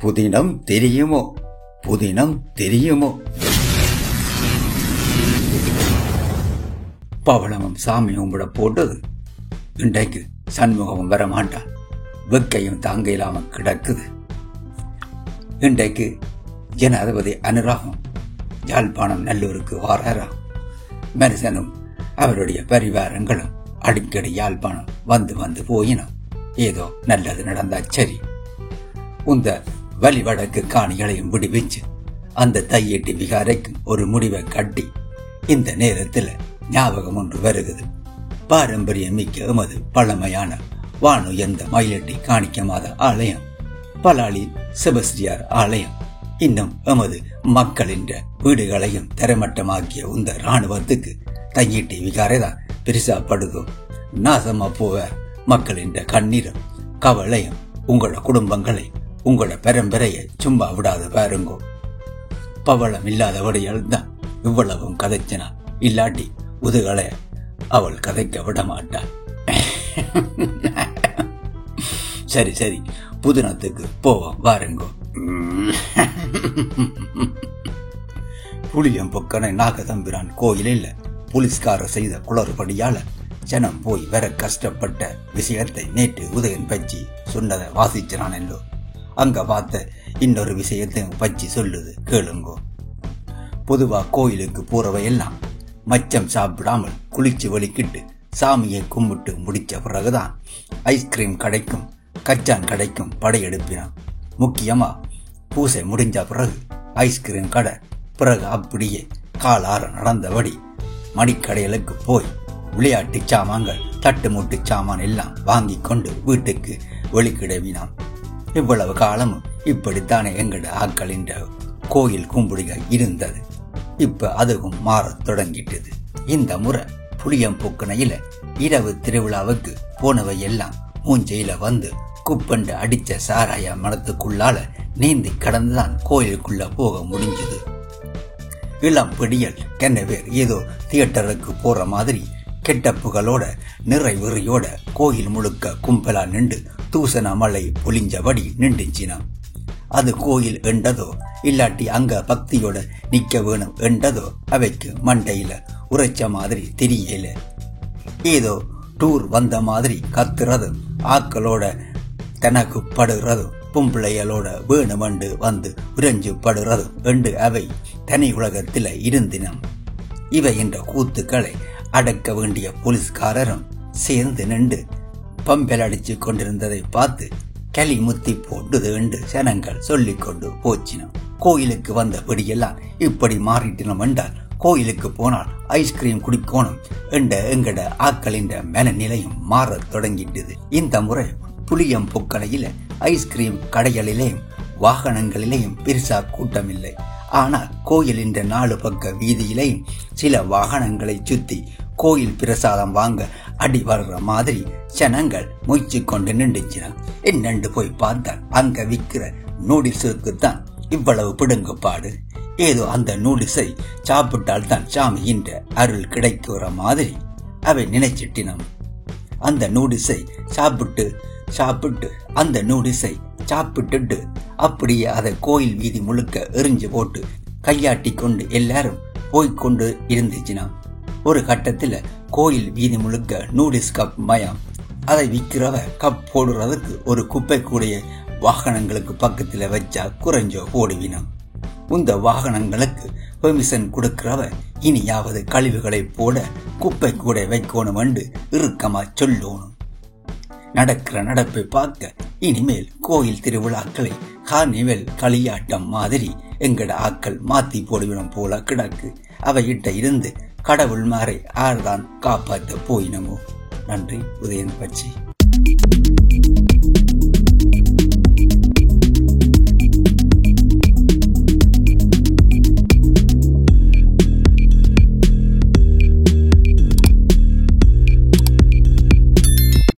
புதினம் தெரியுமோ? புதினம் தெரியுமோ? பவளமும் சாமியும் விட போட்டது. இன்றைக்கு சண்முகமும் வரமாட்டான். வெக்கையும் தாங்க இல்லாம கிடக்குது. இன்றைக்கு ஜனாதிபதி அனுராகம் யாழ்ப்பாணம் நல்லூருக்கு வாராராம். மனுஷனும் அவருடைய பரிவாரங்களும் அடிக்கடி யாழ்ப்பாணம் வந்து வந்து போயினோம். ஏதோ நல்லது நடந்தா சரி. இந்த வலிவடக்கு காணிகளையும் விடுவிச்சு அந்த தையெட்டி விகாரைக்கும் ஒரு முடிவை கட்டி இந்த நேரத்தில் ஞாபகம் ஒன்று வருகிறது. பாரம்பரியம் மிக்க எமது பழமையான வானுயர்ந்த மயிலட்டி காணிக்க மாத ஆலயம், பலாளி செபஸ்டியார் ஆலயம், இன்னும் எமது மக்களின் வீடுகளையும் தரமட்டமாக்கிய இந்த இராணுவத்துக்கு தையீட்டி விகாரை தான் பெருசாப்படுதோ. நாசமா போவ மக்களின் கண்ணீரும் கவலையும் உங்களோட குடும்பங்களை உங்களோட பரம்பரையை சும்மா விடாத பாருங்கோ. பவளம் இல்லாதவடையால் தான் இவ்வளவும் கதைச்சனா. இல்லாட்டி உதுகளை அவள் கதைக்க விட மாட்டாள். சரி சரி, புதினத்துக்கு போவோம் வாருங்கோ. புளியம்பொக்கனை நாகதம்பிரான் கோயிலில் போலீஸ்காரர் செய்த குளறுபடியால ஜனம் போய் வர கஷ்டப்பட்ட விஷயத்தை நேற்று உதயன் பச்சி சொன்னதை வாசிச்சான் எல்லோ. அங்க பார்த்த இன்னொரு விஷயத்தையும் பச்சி சொல்லுது, கேளுங்கோ. பொதுவா கோயிலுக்கு போறவையெல்லாம் மச்சம் சாப்பிடாமல் குளிச்சு வலிக்கிட்டு சாமியை கும்பிட்டு முடிச்ச பிறகுதான் ஐஸ்கிரீம் கடைக்கும் கச்சான் கடைக்கும் படையெடுப்பினான். முக்கியமா பூசை முடிஞ்ச பிறகு ஐஸ்கிரீம் கடை, பிறகு அப்படியே காலார நடந்தபடி மணிக்கடைகளுக்கு போய் விளையாட்டு சாமான்கள், தட்டு மூட்டு சாமான் எல்லாம் வாங்கி கொண்டு வீட்டுக்கு வெளிக்கிடவினான். இவ்வளவு காலமும் இப்படித்தானே எங்கட ஆக்களின் கோயில் கும்பிடுக இருந்தது. இப்ப அதுவும் மாறத் தொடங்கிட்டது. இந்த முறை புளியம்பொக்கனையில இரவு திருவிழாவுக்கு போனவை எல்லாம் மூஞ்சையில வந்து குப்பண்டு அடிச்ச சாராய மனத்துக்குள்ளால நீந்தி கடந்துதான் கோயிலுக்குள்ள போக முடிஞ்சது. இளம் பிடியல் கென்னவேர் ஏதோ தியேட்டருக்கு போற மாதிரி கெட்டப்புகளோட நிறைவெறியோட கோயில் முழுக்க கும்பலா நின்று தூசண மழை பொழிஞ்சபடி நின்றுச்சினான். அது கோயில் என்றதோ இல்லாட்டி அங்க பக்தியோட நிக்க வேணும் என்றதோ அவைக்கு மண்டையில உரைச்ச மாதிரி தெரியல. ஏதோ டூர் வந்த மாதிரி கத்துறதும் ஆக்களோட தனக்கு படுறதும் பொம்பிளைகளோட வேணுமண்டு வந்து உறைஞ்சு படுறதும் என்று அவை தனி உலகத்தில இருந்தினம். இவை என்ற கூத்துக்களை அடக்க வேண்டிய போலீஸ்காரரும் சேர்ந்து நின்று பம்பல் அடிச்சு கொண்டிருந்ததை பார்த்து களி முத்தி போட்டுது என்று ஜனங்கள் சொல்லிக் கொண்டு போச்சினோம். கோயிலுக்கு வந்தபடியெல்லாம் இப்படி மாறிட்டினோம் என்றால் கோயிலுக்கு போனால் ஐஸ்கிரீம் குடிக்கணும் என்ற எங்கட ஆக்களின் மனநிலையும் மாறத் தொடங்கிட்டது. இந்த முறை புளியம்பொக்கனையில ஐஸ்கிரீம் கடைகளிலேயும் வாகனங்களிலேயும் பெருசா கூட்டம் இல்லை. ஆனால் கோயிலின் 4 பக்க வீதியிலேயும் சில வாகனங்களை சுத்தி கோயில் பிரசாதம் வாங்க அடி வர்ற மாதிரி ஜனங்கள் முயற்சி கொண்டு நின்றுச்சினா. என்னண்டு போய் பார்த்தால் அங்க விற்கிற நூடில்ஸுக்குத்தான் இவ்வளவு பிடுங்குப்பாடு. ஏதோ அந்த நூடில்ஸை சாப்பிட்டால் தான் சாமியின் அருள் கிடைக்கிற மாதிரி அவை நினைச்சிட்டினம். அந்த நூடில்ஸை சாப்பிட்டுட்டு அப்படியே அதை கோயில் வீதி முழுக்க எரிஞ்சு போட்டு கையாட்டி கொண்டு எல்லாரும் போய்கொண்டு இருந்துச்சுனா. ஒரு கட்டத்துல கோயில் வீதி முழுக்க நூடில்ஸ் கப் மயம். அதை விற்கிறவ கப் போடுறதுக்கு ஒரு குப்பை கூடைய வாகனங்களுக்கு பக்கத்துல வச்சா குறைஞ்சோ போடுவினம். இந்த வாகனங்களுக்கு பெர்மிஷன் கொடுக்கிறவ இனியாவது கழிவுகளை போட குப்பை கூட வைக்கணும் என்று இறுக்கமா சொல்லணும். நடக்கிற நடப்பை பார்க்க இனிமேல் கோயில் திருவிழாக்களை கார்னிவல் களியாட்டம் மாதிரி எங்கட ஆக்கள் மாத்தி போடுவினம் போல கிடக்கு. அவையிட்ட இருந்து கடவுள் மாறை ஆர்தான் காப்பாற்ற போயினமோ. நன்றி. உதயன் பச்சி.